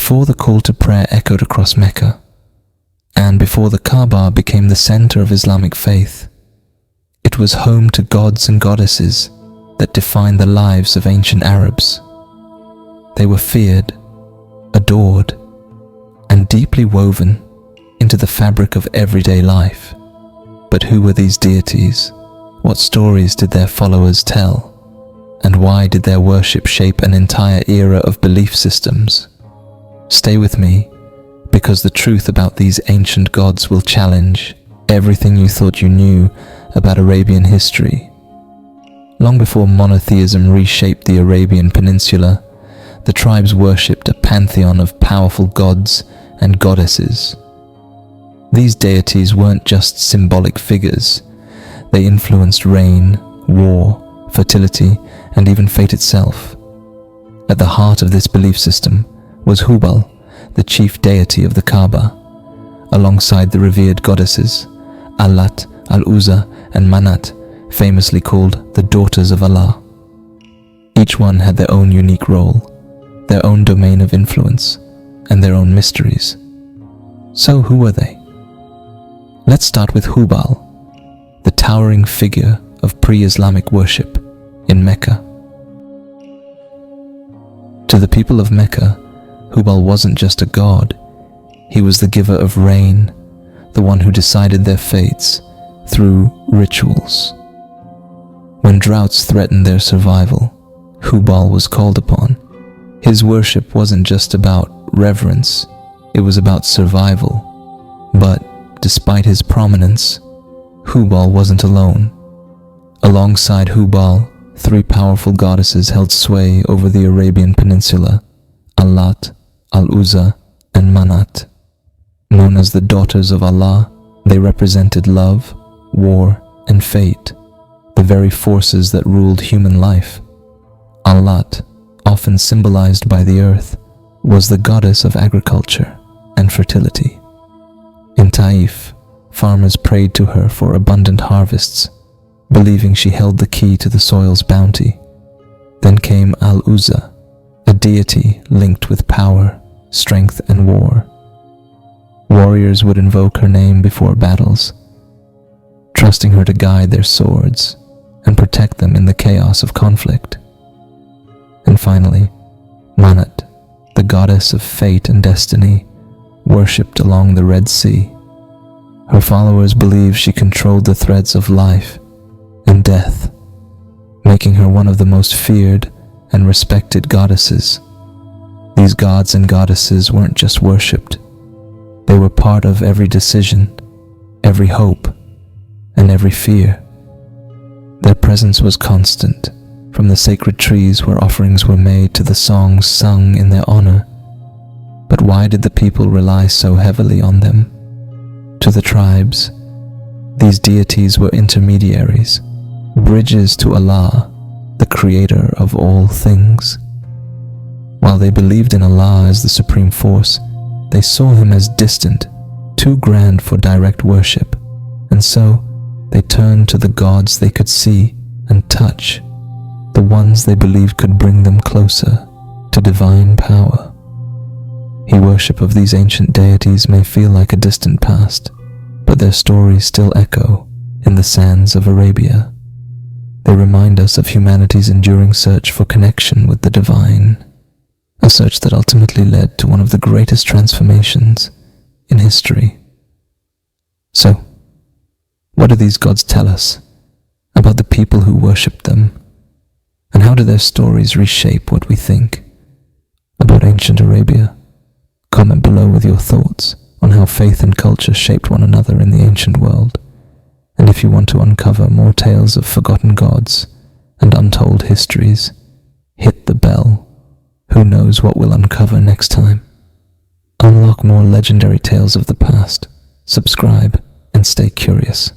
Before the call to prayer echoed across Mecca, and before the Kaaba became the center of Islamic faith, it was home to gods and goddesses that defined the lives of ancient Arabs. They were feared, adored, and deeply woven into the fabric of everyday life. But who were these deities? What stories did their followers tell? And why did their worship shape an entire era of belief systems? Stay with me, because the truth about these ancient gods will challenge everything you thought you knew about Arabian history. Long before monotheism reshaped the Arabian Peninsula, the tribes worshipped a pantheon of powerful gods and goddesses. These deities weren't just symbolic figures. They influenced rain, war, fertility, and even fate itself. At the heart of this belief system was Hubal, the chief deity of the Kaaba, alongside the revered goddesses Al-Lat Al-Uzza and Manat, famously called the daughters of Allah. Each one had their own unique role, their own domain of influence, and their own mysteries. So who were they? Let's start with Hubal, the towering figure of pre-Islamic worship in Mecca. To the people of Mecca, Hubal wasn't just a god. He was the giver of rain, the one who decided their fates through rituals. When droughts threatened their survival, Hubal was called upon. His worship wasn't just about reverence, it was about survival. But despite his prominence, Hubal wasn't alone. Alongside Hubal, three powerful goddesses held sway over the Arabian Peninsula: Al-Lat, Al-Uzza, and Manat. Known as the daughters of Allah, they represented love, war, and fate, the very forces that ruled human life. Al-Lat, often symbolized by the earth, was the goddess of agriculture and fertility. In Taif, farmers prayed to her for abundant harvests, believing she held the key to the soil's bounty. Then came Al-Uzza, a deity linked with power, strength, and war. Warriors would invoke her name before battles, trusting her to guide their swords and protect them in the chaos of conflict. And finally, Manat, the goddess of fate and destiny, worshipped along the Red Sea. Her followers believed she controlled the threads of life and death, making her one of the most feared and respected goddesses. These gods and goddesses weren't just worshipped. They were part of every decision, every hope, and every fear. Their presence was constant, from the sacred trees where offerings were made to the songs sung in their honor. But why did the people rely so heavily on them? To the tribes, these deities were intermediaries, bridges to Allah, the creator of all things. While they believed in Allah as the supreme force, they saw him as distant, too grand for direct worship, and so they turned to the gods they could see and touch, the ones they believed could bring them closer to divine power. The worship of these ancient deities may feel like a distant past, but their stories still echo in the sands of Arabia. They remind us of humanity's enduring search for connection with the divine, a search that ultimately led to one of the greatest transformations in history. So, what do these gods tell us about the people who worship them, and how do their stories reshape what we think about ancient Arabia? Comment below with your thoughts on how faith and culture shaped one another in the ancient world. And if you want to uncover more tales of forgotten gods and untold histories, hit the bell. Who knows what we'll uncover next time? Unlock more legendary tales of the past, subscribe, and stay curious.